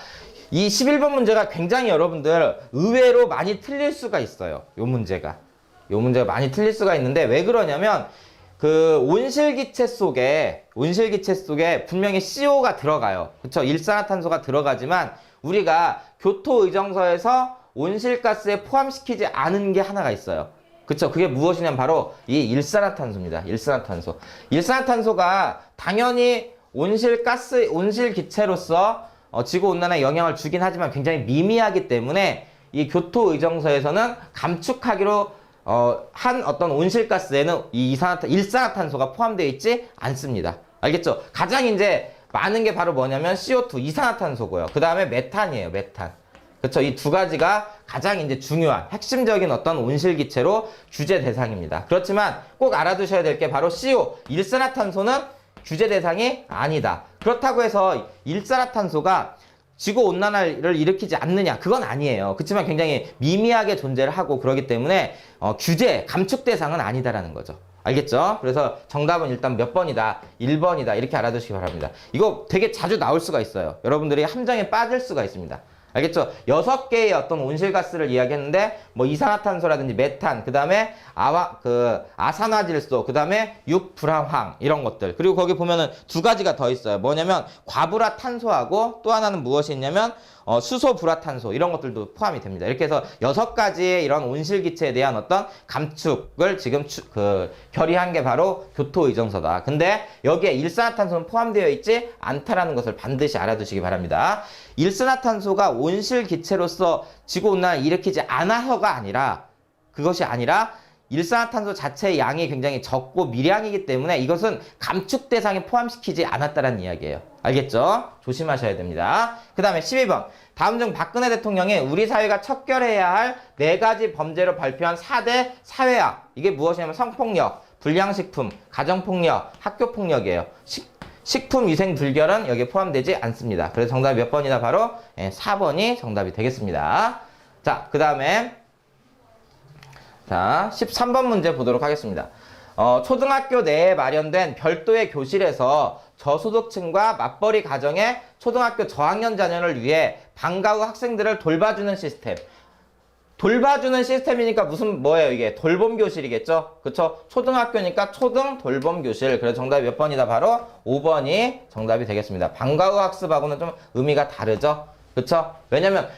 이 11번 문제가 굉장히 여러분들 의외로 많이 틀릴 수가 있어요. 요 문제가 많이 틀릴 수가 있는데 왜 그러냐면 그 온실기체 속에 분명히 CO가 들어가요. 그쵸? 일산화탄소가 들어가지만 우리가 교토의정서에서 온실가스에 포함시키지 않은 게 하나가 있어요. 그쵸? 그게 무엇이냐면 바로 이 일산화탄소입니다. 일산화탄소가 당연히 온실기체로서 지구온난화에 영향을 주긴 하지만 굉장히 미미하기 때문에 이 교토의정서에서는 감축하기로 한 어떤 온실가스에는 이 일산화탄소가 포함되어 있지 않습니다. 알겠죠? 가장 이제 많은 게 바로 뭐냐면 CO2, 이산화탄소고요. 그 다음에 메탄이에요, 메탄. 그쵸? 이 두 가지가 가장 이제 중요한 핵심적인 어떤 온실기체로 규제 대상입니다. 그렇지만 꼭 알아두셔야 될 게 바로 CO, 일산화탄소는 규제 대상이 아니다. 그렇다고 해서 일산화탄소가 지구온난화를 일으키지 않느냐 그건 아니에요. 그렇지만 굉장히 미미하게 존재를 하고 그러기 때문에 규제, 감축 대상은 아니다라는 거죠. 알겠죠? 그래서 정답은 일단 몇 번이다? 1번이다. 이렇게 알아두시기 바랍니다. 이거 되게 자주 나올 수가 있어요. 여러분들이 함정에 빠질 수가 있습니다. 알겠죠? 6개의 어떤 온실가스를 이야기했는데 뭐 이산화탄소라든지 메탄, 그 다음에 아산화질소, 그 다음에 육불황 이런 것들. 그리고 거기 보면은 두 가지가 더 있어요. 뭐냐면 과불화탄소하고 또 하나는 무엇이 있냐면 수소불화탄소 이런 것들도 포함이 됩니다. 이렇게 해서 6가지의 이런 온실기체에 대한 어떤 감축을 지금 결의한 게 바로 교토의정서다. 근데 여기에 일산화탄소는 포함되어 있지 않다라는 것을 반드시 알아두시기 바랍니다. 일산화탄소가 온실기체로서 지구온난화를 일으키지 않아서가 아니라 그것이 아니라 일산화탄소 자체의 양이 굉장히 적고 미량이기 때문에 이것은 감축 대상에 포함시키지 않았다는 이야기예요. 알겠죠? 조심하셔야 됩니다. 그 다음에 12번. 다음 중 박근혜 대통령이 우리 사회가 척결해야 할 4가지 범죄로 발표한 4대 사회악. 이게 무엇이냐면 성폭력, 불량식품, 가정폭력, 학교폭력이에요. 식품위생불결은 여기에 포함되지 않습니다. 그래서 정답이 몇 번이다? 바로 4번이 정답이 되겠습니다. 자, 그 다음에 자, 13번 문제 보도록 하겠습니다. 초등학교 내에 마련된 별도의 교실에서 저소득층과 맞벌이 가정의 초등학교 저학년 자녀를 위해 방과 후 학생들을 돌봐주는 시스템. 돌봐주는 시스템이니까 뭐예요 이게? 돌봄교실이겠죠? 그쵸? 초등학교니까 초등 돌봄교실. 그래서 정답이 몇 번이다? 바로 5번이 정답이 되겠습니다. 방과 후 학습하고는 좀 의미가 다르죠? 그쵸? 왜냐면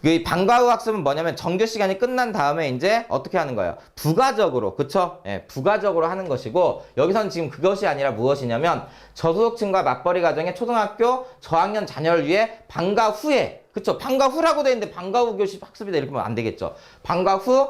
그 방과 후 학습은 뭐냐면 정규 시간이 끝난 다음에 이제 어떻게 하는 거예요? 부가적으로, 그쵸? 예, 부가적으로 하는 것이고 여기서는 지금 그것이 아니라 무엇이냐면 저소득층과 맞벌이 가정의 초등학교 저학년 자녀를 위해 방과 후에, 그쵸? 방과 후라고 돼 있는데 방과 후 교실 학습이다 이렇게 하면 안 되겠죠? 방과 후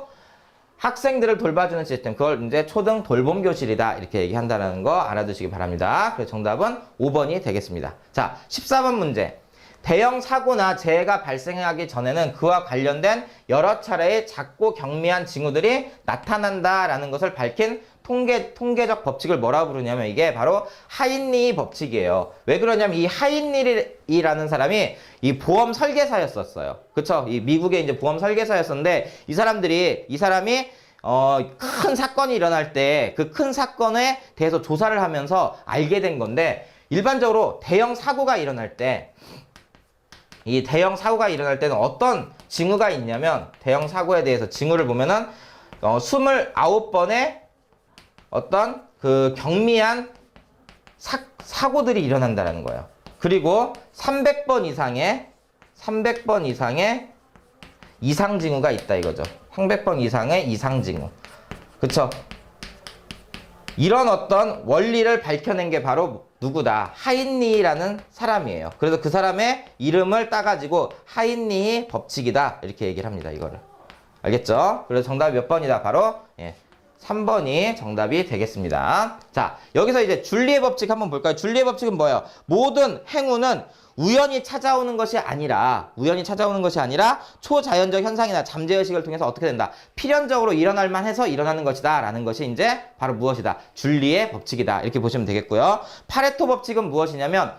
학생들을 돌봐주는 시스템, 그걸 이제 초등 돌봄 교실이다 이렇게 얘기한다는 거 알아두시기 바랍니다. 그래서 정답은 5번이 되겠습니다. 자, 14번 문제. 대형 사고나 재해가 발생하기 전에는 그와 관련된 여러 차례의 작고 경미한 징후들이 나타난다라는 것을 밝힌 통계적 법칙을 뭐라고 부르냐면 이게 바로 하인리 법칙이에요. 왜 그러냐면 이 하인리라는 사람이 이 보험 설계사였었어요. 그쵸? 이 미국의 이제 보험 설계사였었는데 이 사람이 큰 사건이 일어날 때 그 큰 사건에 대해서 조사를 하면서 알게 된 건데 일반적으로 대형 사고가 일어날 때 이 대형 사고가 일어날 때는 어떤 징후가 있냐면 대형 사고에 대해서 징후를 보면은 29번의 어떤 그 경미한 사고들이 일어난다는 거예요. 그리고 300번 이상의 이상 징후가 있다 이거죠. 300번 이상의 이상 징후. 그쵸? 이런 어떤 원리를 밝혀낸 게 바로 누구다? 하인리라는 사람이에요. 그래서 그 사람의 이름을 따가지고 하인리 법칙이다 이렇게 얘기를 합니다. 이거를. 알겠죠? 그래서 정답이 몇 번이다? 바로 3번이 정답이 되겠습니다. 자, 여기서 이제 줄리의 법칙 한번 볼까요? 줄리의 법칙은 뭐예요? 모든 행운은 우연히 찾아오는 것이 아니라 초자연적 현상이나 잠재의식을 통해서 어떻게 된다? 필연적으로 일어날 만해서 일어나는 것이다 라는 것이 이제 바로 무엇이다? 줄리의 법칙이다 이렇게 보시면 되겠고요. 파레토 법칙은 무엇이냐면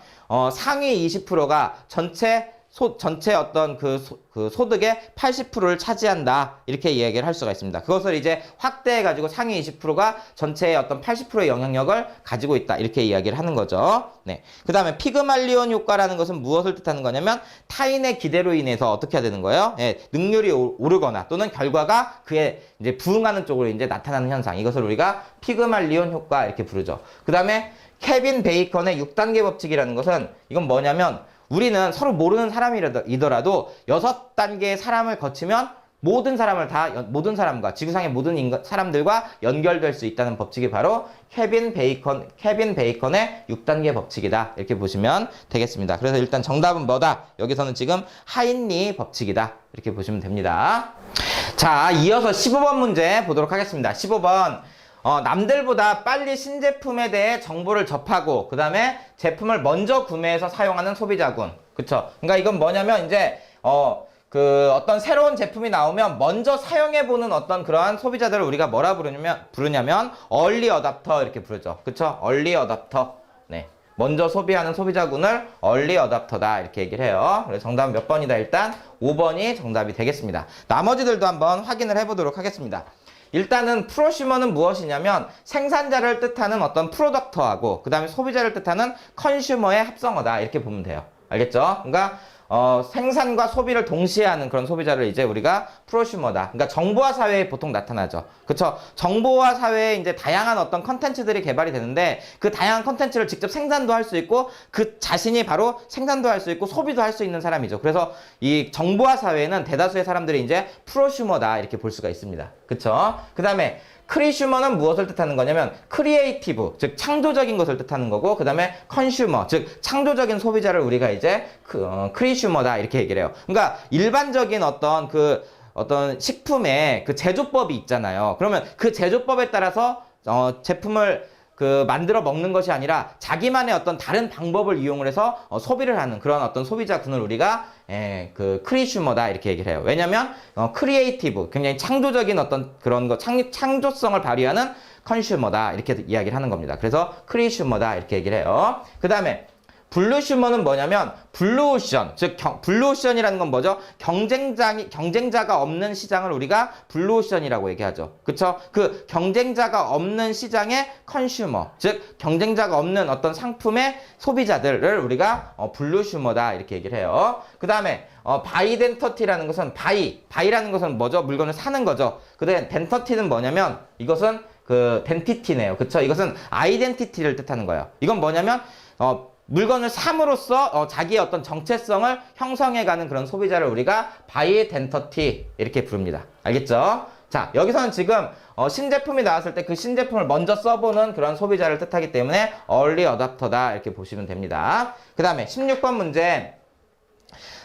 상위 20%가 전체 어떤 그 소득의 80%를 차지한다. 이렇게 이야기를 할 수가 있습니다. 그것을 이제 확대해가지고 상위 20%가 전체의 어떤 80%의 영향력을 가지고 있다. 이렇게 이야기를 하는 거죠. 네. 그 다음에 피그말리온 효과라는 것은 무엇을 뜻하는 거냐면 타인의 기대로 인해서 어떻게 해야 되는 거예요? 능률이 오르거나 또는 결과가 그에 이제 부응하는 쪽으로 이제 나타나는 현상. 이것을 우리가 피그말리온 효과 이렇게 부르죠. 그 다음에 케빈 베이컨의 6단계 법칙이라는 것은 이건 뭐냐면 우리는 서로 모르는 사람이더라도 6단계의 사람을 거치면 모든 사람과 지구상의 모든 사람들과 연결될 수 있다는 법칙이 바로 케빈 베이컨의 6단계 법칙이다. 이렇게 보시면 되겠습니다. 그래서 일단 정답은 뭐다? 여기서는 지금 하인리 법칙이다. 이렇게 보시면 됩니다. 자, 이어서 15번 문제 보도록 하겠습니다. 15번. 남들보다 빨리 신제품에 대해 정보를 접하고 그 다음에 제품을 먼저 구매해서 사용하는 소비자군. 그쵸? 그러니까 이건 뭐냐면 이제 어떤 새로운 제품이 나오면 먼저 사용해보는 어떤 그러한 소비자들을 우리가 뭐라 부르냐면 early adopter 이렇게 부르죠. 그쵸? early adopter. 네. 먼저 소비하는 소비자군을 early adopter다 이렇게 얘기를 해요. 그래서 정답은 몇 번이다? 일단 5번이 정답이 되겠습니다. 나머지들도 한번 확인을 해보도록 하겠습니다. 일단은 프로슈머는 무엇이냐면 생산자를 뜻하는 어떤 프로덕터하고 그 다음에 소비자를 뜻하는 컨슈머의 합성어다 이렇게 보면 돼요. 알겠죠? 그러니까 생산과 소비를 동시에 하는 그런 소비자를 이제 우리가 프로슈머다. 그러니까 정보화 사회에 보통 나타나죠. 그쵸? 정보화 사회에 이제 다양한 어떤 컨텐츠들이 개발이 되는데 그 다양한 컨텐츠를 직접 생산도 할 수 있고 그 자신이 바로 생산도 할 수 있고 소비도 할 수 있는 사람이죠. 그래서 이 정보화 사회에는 대다수의 사람들이 이제 프로슈머다 이렇게 볼 수가 있습니다. 그쵸? 그 다음에 크리슈머는 무엇을 뜻하는 거냐면 크리에이티브, 즉 창조적인 것을 뜻하는 거고 그 다음에 컨슈머, 즉 창조적인 소비자를 우리가 이제 크리슈머다 이렇게 얘기를 해요. 그러니까 일반적인 어떤 식품의 그 제조법이 있잖아요. 그러면 그 제조법에 따라서 제품을 만들어 먹는 것이 아니라 자기만의 어떤 다른 방법을 이용을 해서 소비를 하는 그런 어떤 소비자군을 우리가 크리슈머다 이렇게 얘기를 해요. 왜냐면 크리에이티브, 굉장히 창조적인 어떤 그런 거 창조성을 발휘하는 컨슈머다 이렇게 이야기를 하는 겁니다. 그래서 크리슈머다 이렇게 얘기를 해요. 그 다음에 블루슈머는 뭐냐면 블루오션, 즉 블루오션이라는 건 뭐죠? 경쟁자가 없는 시장을 우리가 블루오션이라고 얘기하죠. 그쵸? 그 경쟁자가 없는 시장의 컨슈머, 즉 경쟁자가 없는 어떤 상품의 소비자들을 우리가 블루슈머다 이렇게 얘기를 해요. 그 다음에 바이덴터티라는 것은 바이라는 것은 뭐죠? 물건을 사는 거죠. 그다음에 덴터티는 뭐냐면 이것은 덴티티네요. 그쵸? 이것은 아이덴티티를 뜻하는 거예요. 이건 뭐냐면 물건을 삼으로써 자기의 어떤 정체성을 형성해가는 그런 소비자를 우리가 바이덴터티 이렇게 부릅니다. 알겠죠? 자, 여기서는 지금 신제품이 나왔을 때 그 신제품을 먼저 써보는 그런 소비자를 뜻하기 때문에 early adopter다 이렇게 보시면 됩니다. 그 다음에 16번 문제.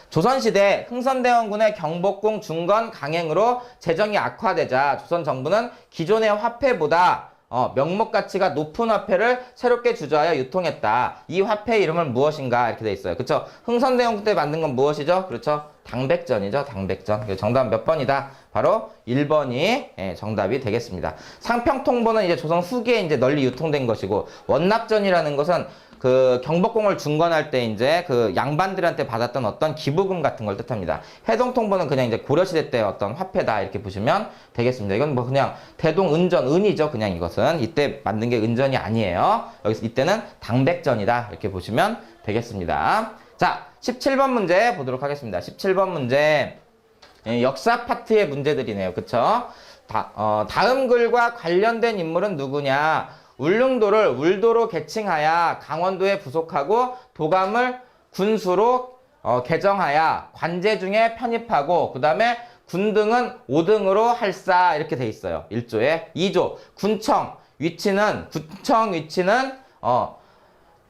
조선시대 흥선대원군의 경복궁 중건 강행으로 재정이 악화되자 조선 정부는 기존의 화폐보다 명목 가치가 높은 화폐를 새롭게 주저하여 유통했다. 이 화폐 이름은 무엇인가 이렇게 돼 있어요. 그렇죠? 흥선대원군 때 만든 건 무엇이죠? 그렇죠? 당백전이죠. 당백전. 정답 몇 번이다? 바로 1번이 정답이 되겠습니다. 상평통보는 이제 조선 후기에 이제 널리 유통된 것이고, 원납전이라는 것은 그 경복궁을 중건할 때 이제 그 양반들한테 받았던 어떤 기부금 같은 걸 뜻합니다. 해동통보는 그냥 이제 고려시대 때 어떤 화폐다 이렇게 보시면 되겠습니다. 이건 뭐 그냥 대동은전, 은이죠. 그냥 이것은 이때 만든 게 은전이 아니에요. 여기서 이때는 당백전이다 이렇게 보시면 되겠습니다. 자, 17번 문제 보도록 하겠습니다. 17번 문제 역사 파트의 문제들이네요. 그쵸? 다음 글과 관련된 인물은 누구냐? 울릉도를 울도로 개칭하여 강원도에 부속하고 도감을 군수로 개정하여 관제중에 편입하고 그 다음에 군등은 5등으로 할사 이렇게 돼 있어요. 1조에 2조 군청 위치는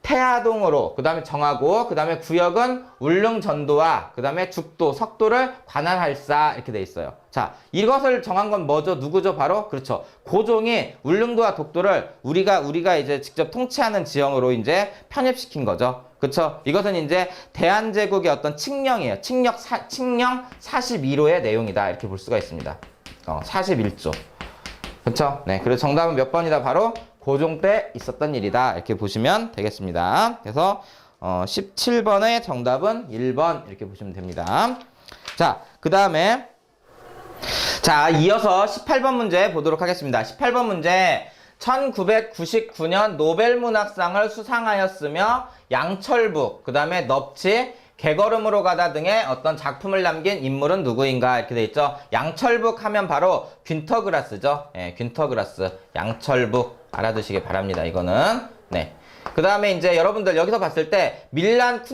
태화동으로 그 다음에 정하고 그 다음에 구역은 울릉전도와 그 다음에 죽도, 석도를 관할할사 이렇게 돼 있어요. 자, 이것을 정한 건 뭐죠? 누구죠? 바로 그렇죠. 고종이 울릉도와 독도를 우리가 이제 직접 통치하는 지형으로 이제 편입시킨 거죠. 그렇죠? 이것은 이제 대한제국의 어떤 칙령이에요. 칙령 42호의 내용이다 이렇게 볼 수가 있습니다. 41조. 그렇죠? 네, 그래서 정답은 몇 번이다? 바로 고종 때 있었던 일이다 이렇게 보시면 되겠습니다. 그래서 17번의 정답은 1번 이렇게 보시면 됩니다. 자, 그 다음에 자, 이어서 18번 문제 보도록 하겠습니다. 18번 문제 1999년 노벨문학상을 수상하였으며 양철북, 그 다음에 넙치, 개걸음으로 가다 등의 어떤 작품을 남긴 인물은 누구인가 이렇게 돼 있죠. 양철북 하면 바로 균터그라스죠. 예, 균터그라스. 양철북 알아두시기 바랍니다. 이거는. 네. 그 다음에 이제 여러분들 여기서 봤을 때 밀란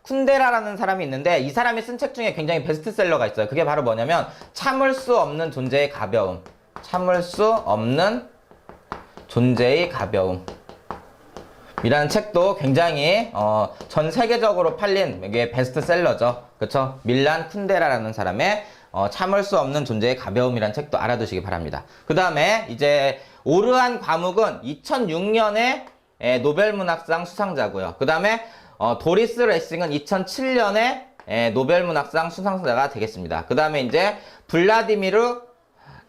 쿤데라라는 사람이 있는데 이 사람이 쓴 책 중에 굉장히 베스트셀러가 있어요. 그게 바로 뭐냐면 참을 수 없는 존재의 가벼움. 참을 수 없는 존재의 가벼움. 이라는 책도 굉장히 전 세계적으로 팔린 이게 베스트셀러죠. 그렇죠? 밀란 쿤데라라는 사람의 참을 수 없는 존재의 가벼움이라는 책도 알아두시기 바랍니다. 그 다음에 이제 오르한 과묵은 2006년에 노벨문학상 수상자고요. 그 다음에 도리스 레싱은 2007년에 노벨문학상 수상자가 되겠습니다. 그 다음에 이제 블라디미르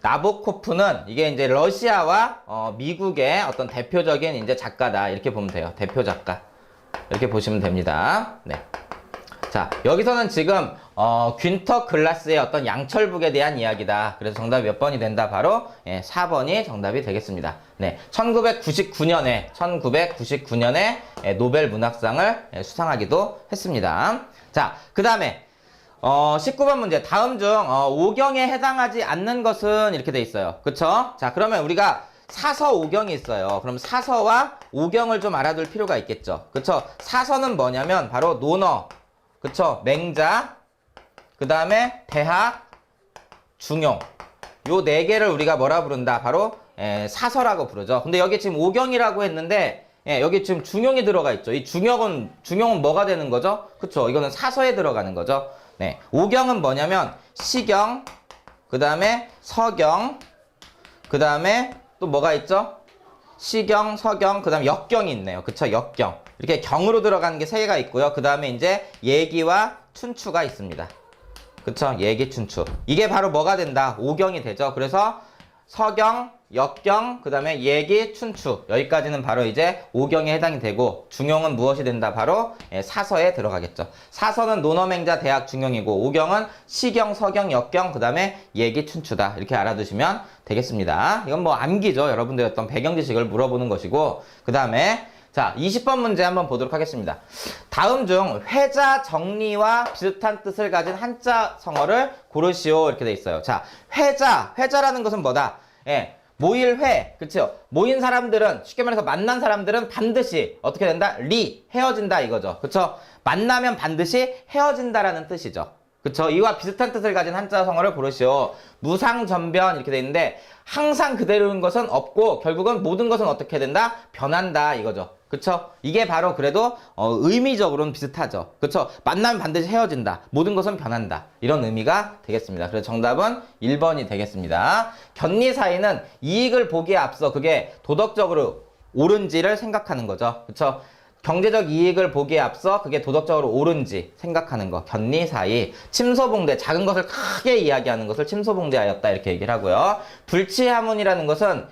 나보코프는 이게 이제 러시아와 미국의 어떤 대표적인 이제 작가다 이렇게 보면 돼요. 대표 작가 이렇게 보시면 됩니다. 네. 자, 여기서는 지금 균터 글라스의 어떤 양철북에 대한 이야기다. 그래서 정답이 몇 번이 된다? 바로 4번이 정답이 되겠습니다. 네, 1999년에 노벨 문학상을 수상하기도 했습니다. 자, 그 다음에 19번 문제. 다음 중 오경에 해당하지 않는 것은 이렇게 돼 있어요. 그쵸? 자, 그러면 우리가 사서 오경이 있어요. 그럼 사서와 오경을 좀 알아둘 필요가 있겠죠. 그쵸? 사서는 뭐냐면 바로 논어, 그쵸? 맹자, 그 다음에 대학, 중용. 요 네 개를 우리가 뭐라 부른다? 바로 사서라고 부르죠. 근데 여기 지금 오경이라고 했는데 여기 지금 중용이 들어가 있죠. 이 중용은 뭐가 되는 거죠? 그쵸? 이거는 사서에 들어가는 거죠. 네, 오경은 뭐냐면 시경, 그 다음에 서경, 그 다음에 또 뭐가 있죠? 시경, 서경, 그 다음에 역경이 있네요. 그쵸? 역경. 이렇게 경으로 들어가는 게 세 개가 있고요. 그 다음에 이제 예기와 춘추가 있습니다. 그쵸? 예기, 춘추. 이게 바로 뭐가 된다? 오경이 되죠. 그래서 서경, 역경, 그 다음에 예기, 춘추. 여기까지는 바로 이제 오경에 해당이 되고, 중용은 무엇이 된다? 바로 사서에 들어가겠죠. 사서는 논어맹자, 대학, 중용이고, 오경은 시경, 서경, 역경, 그 다음에 예기, 춘추다. 이렇게 알아두시면 되겠습니다. 이건 뭐 암기죠. 여러분들의 어떤 배경 지식을 물어보는 것이고, 그 다음에 자, 20번 문제 한번 보도록 하겠습니다. 다음 중 회자 정리와 비슷한 뜻을 가진 한자 성어를 고르시오. 이렇게 돼 있어요. 자, 회자라는 것은 뭐다? 모일 회, 그쵸? 모인 사람들은, 쉽게 말해서 만난 사람들은 반드시 어떻게 된다? 헤어진다 이거죠. 그쵸? 만나면 반드시 헤어진다라는 뜻이죠. 그쵸? 이와 비슷한 뜻을 가진 한자성어를 고르시오. 무상전변 이렇게 돼 있는데 항상 그대로인 것은 없고 결국은 모든 것은 어떻게 된다? 변한다 이거죠. 그쵸? 이게 바로 그래도 의미적으로는 비슷하죠. 그쵸? 만나면 반드시 헤어진다. 모든 것은 변한다. 이런 의미가 되겠습니다. 그래서 정답은 1번이 되겠습니다. 견리 사이는 이익을 보기에 앞서 그게 도덕적으로 옳은지를 생각하는 거죠. 그쵸? 경제적 이익을 보기에 앞서 그게 도덕적으로 옳은지 생각하는 거. 견리 사이. 침소봉대. 작은 것을 크게 이야기하는 것을 침소봉대하였다. 이렇게 얘기를 하고요. 불치하문이라는 것은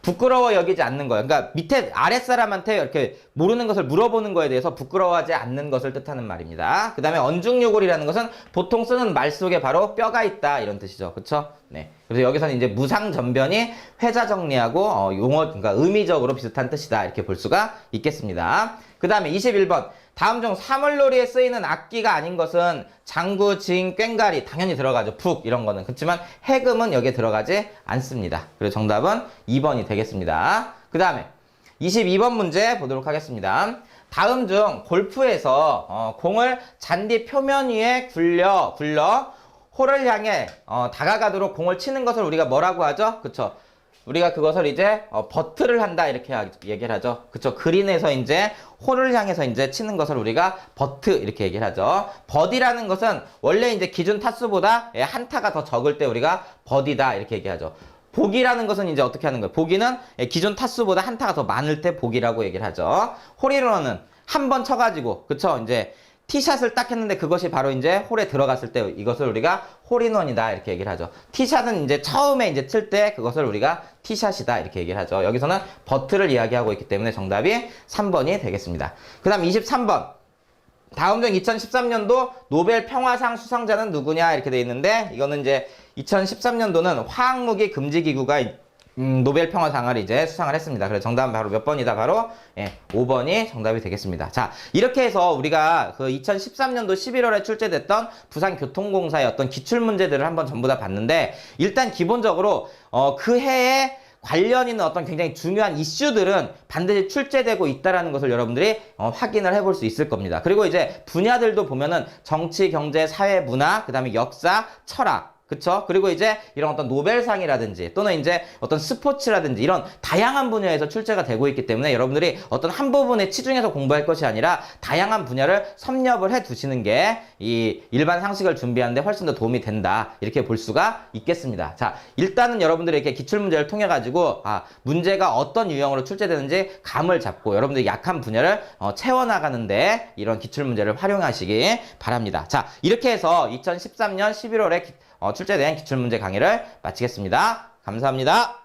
부끄러워 여기지 않는 거예요. 그러니까 밑에 아랫사람한테 이렇게 모르는 것을 물어보는 거에 대해서 부끄러워하지 않는 것을 뜻하는 말입니다. 그 다음에 언중요골이라는 것은 보통 쓰는 말 속에 바로 뼈가 있다 이런 뜻이죠. 그쵸? 네. 그래서 여기서는 이제 무상전변이 회자정리하고 용어, 그러니까 의미적으로 비슷한 뜻이다 이렇게 볼 수가 있겠습니다. 그 다음에 21번. 다음 중 사물놀이에 쓰이는 악기가 아닌 것은 장구, 징, 꽹가리 당연히 들어가죠. 푹 이런 거는. 그렇지만 해금은 여기에 들어가지 않습니다. 그래서 정답은 2번이 되겠습니다. 그 다음에 22번 문제 보도록 하겠습니다. 다음 중 골프에서 공을 잔디 표면 위에 굴려 홀을 향해 다가가도록 공을 치는 것을 우리가 뭐라고 하죠? 그쵸? 우리가 그것을 이제 버트를 한다 이렇게 얘기를 하죠. 그쵸? 그린에서 이제 홀을 향해서 이제 치는 것을 우리가 버트 이렇게 얘기를 하죠. 버디라는 것은 원래 이제 기준 타수보다 한 타가 더 적을 때 우리가 버디다 이렇게 얘기하죠. 보기라는 것은 이제 어떻게 하는 거예요? 보기는 기존 타수보다 한 타가 더 많을 때 보기라고 얘기를 하죠. 홀인원은 한 번 쳐가지고 그쵸? 이제 티샷을 딱 했는데 그것이 바로 이제 홀에 들어갔을 때 이것을 우리가 홀인원이다 이렇게 얘기를 하죠. 티샷은 이제 처음에 이제 칠 때 그것을 우리가 티샷이다 이렇게 얘기를 하죠. 여기서는 버트를 이야기하고 있기 때문에 정답이 3번이 되겠습니다. 그 다음 23번. 다음 중 2013년도 노벨 평화상 수상자는 누구냐 이렇게 돼 있는데 이거는 이제 2013년도는 화학무기 금지기구가 노벨 평화상을 이제 수상을 했습니다. 그래서 정답은 바로 몇 번이다? 바로 5번이 정답이 되겠습니다. 자, 이렇게 해서 우리가 그 2013년도 11월에 출제됐던 부산교통공사의 어떤 기출문제들을 한번 전부 다 봤는데 일단 기본적으로 그 해에 관련 있는 어떤 굉장히 중요한 이슈들은 반드시 출제되고 있다라는 것을 여러분들이 확인을 해볼 수 있을 겁니다. 그리고 이제 분야들도 보면은 정치, 경제, 사회, 문화, 그 다음에 역사, 철학 그쵸? 그리고 이제 이런 어떤 노벨상이라든지 또는 이제 어떤 스포츠라든지 이런 다양한 분야에서 출제가 되고 있기 때문에 여러분들이 어떤 한 부분에 치중해서 공부할 것이 아니라 다양한 분야를 섭렵을 해 두시는 게 이 일반 상식을 준비하는데 훨씬 더 도움이 된다. 이렇게 볼 수가 있겠습니다. 자, 일단은 여러분들이 이렇게 기출문제를 통해 가지고 문제가 어떤 유형으로 출제되는지 감을 잡고 여러분들이 약한 분야를 채워나가는데 이런 기출문제를 활용하시기 바랍니다. 자, 이렇게 해서 2013년 11월에 출제된 기출문제 강의를 마치겠습니다. 감사합니다.